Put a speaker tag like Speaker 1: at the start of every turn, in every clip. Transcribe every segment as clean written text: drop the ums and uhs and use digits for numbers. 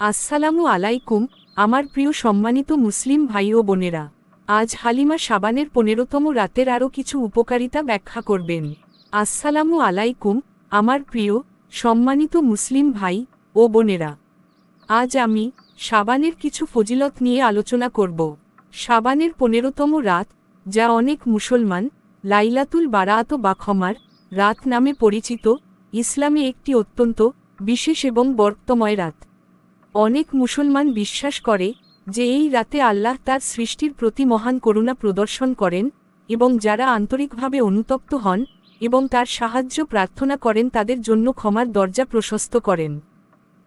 Speaker 1: আসসালামু আলাইকুম আমার প্রিয় সম্মানিত মুসলিম ভাই ও বোনেরা। আজ হালিমা শাবানের 15তম রাতের আরও কিছু উপকারিতা ব্যাখ্যা করবেন। আসসালামু আলাইকুম আমার প্রিয় সম্মানিত মুসলিম ভাই ও বোনেরা। আজ আমি শাবানের কিছু ফজিলত নিয়ে আলোচনা করব। শাবানের 15তম রাত, যা অনেক মুসলমান লাইলাতুল বারাআত বা ক্ষমার রাত নামে পরিচিত, ইসলামে একটি অত্যন্ত বিশেষ এবং বরকতময় রাত। অনেক মুসলমান বিশ্বাস করে যে এই রাতে আল্লাহ তার সৃষ্টির প্রতি মহান করুণা প্রদর্শন করেন এবং যারা আন্তরিকভাবে অনুতপ্ত হন এবং তার সাহায্য প্রার্থনা করেন তাদের জন্য ক্ষমার দরজা প্রশস্ত করেন।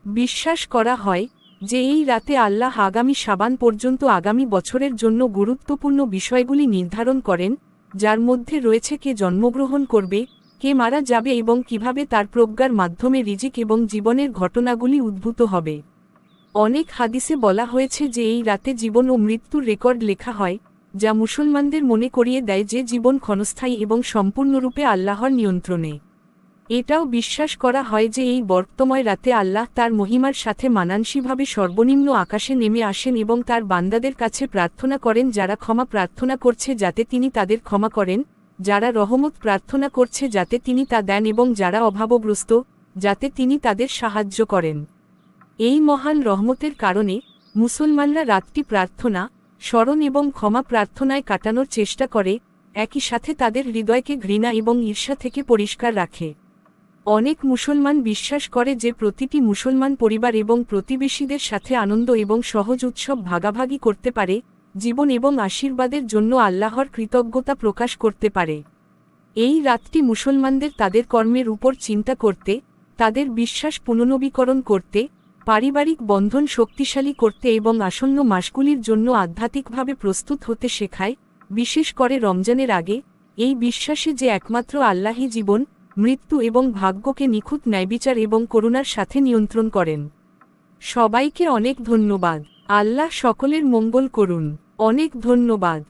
Speaker 1: বিশ্বাস করা হয় যে এই রাতে আল্লাহ আগামী শাবান পর্যন্ত আগামী বছরের জন্য গুরুত্বপূর্ণ বিষয়গুলি নির্ধারণ করেন, যার মধ্যে রয়েছে কে জন্মগ্রহণ করবে, কে মারা যাবে এবং কিভাবে তার প্রজ্ঞার মাধ্যমে রিজিক এবং জীবনের ঘটনাগুলি উদ্ভূত হবে। অনেক হাদিসে বলা হয়েছে যে এই রাতে জীবন ও মৃত্যুর রেকর্ড লেখা হয়, যা মুসলমানদের মনে করিয়ে দেয় যে জীবন ক্ষণস্থায়ী এবং সম্পূর্ণরূপে আল্লাহর নিয়ন্ত্রণে। এটাও বিশ্বাস করা হয় যে এই বরকতময় রাতে আল্লাহ তার মহিমার সাথে মানানসিভাবে সর্বনিম্ন আকাশে নেমে আসেন এবং তার বান্দাদের কাছে প্রার্থনা করেন, যারা ক্ষমা প্রার্থনা করছে যাতে তিনি তাদের ক্ষমা করেন, যারা রহমত প্রার্থনা করছে যাতে তিনি তা দেন এবং যারা অভাবগ্রস্ত যাতে তিনি তাদের সাহায্য করেন। এই মহান রহমতের কারণে মুসলমানরা রাতটি প্রার্থনা, স্মরণ এবং ক্ষমা প্রার্থনায় কাটানোর চেষ্টা করে, একই সাথে তাদের হৃদয়কে ঘৃণা এবং ঈর্ষা থেকে পরিষ্কার রাখে। অনেক মুসলমান বিশ্বাস করে যে প্রতিটি মুসলমান পরিবার এবং প্রতিবেশীদের সাথে আনন্দ এবং সহজ উৎসব ভাগাভাগি করতে পারে, জীবন এবং আশীর্বাদের জন্য আল্লাহর কৃতজ্ঞতা প্রকাশ করতে পারে। এই রাতটি মুসলমানদের তাদের কর্মের উপর চিন্তা করতে, তাদের বিশ্বাস পুনর্নবীকরণ করতে, পারিবারিক বন্ধন শক্তিশালী করতে এবং আসন্ন মাসগুলির জন্য আধ্যাত্মিকভাবে প্রস্তুত হতে শেখায়, বিশেষ করে রমজানের আগে, এই বিশ্বাসে যে একমাত্র আল্লাহই জীবন, মৃত্যু এবং ভাগ্যকে নিখুঁত ন্যায়বিচার এবং করুণার সাথে নিয়ন্ত্রণ করেন। সবাইকে অনেক ধন্যবাদ। আল্লাহ সকলের মঙ্গল করুন। অনেক ধন্যবাদ।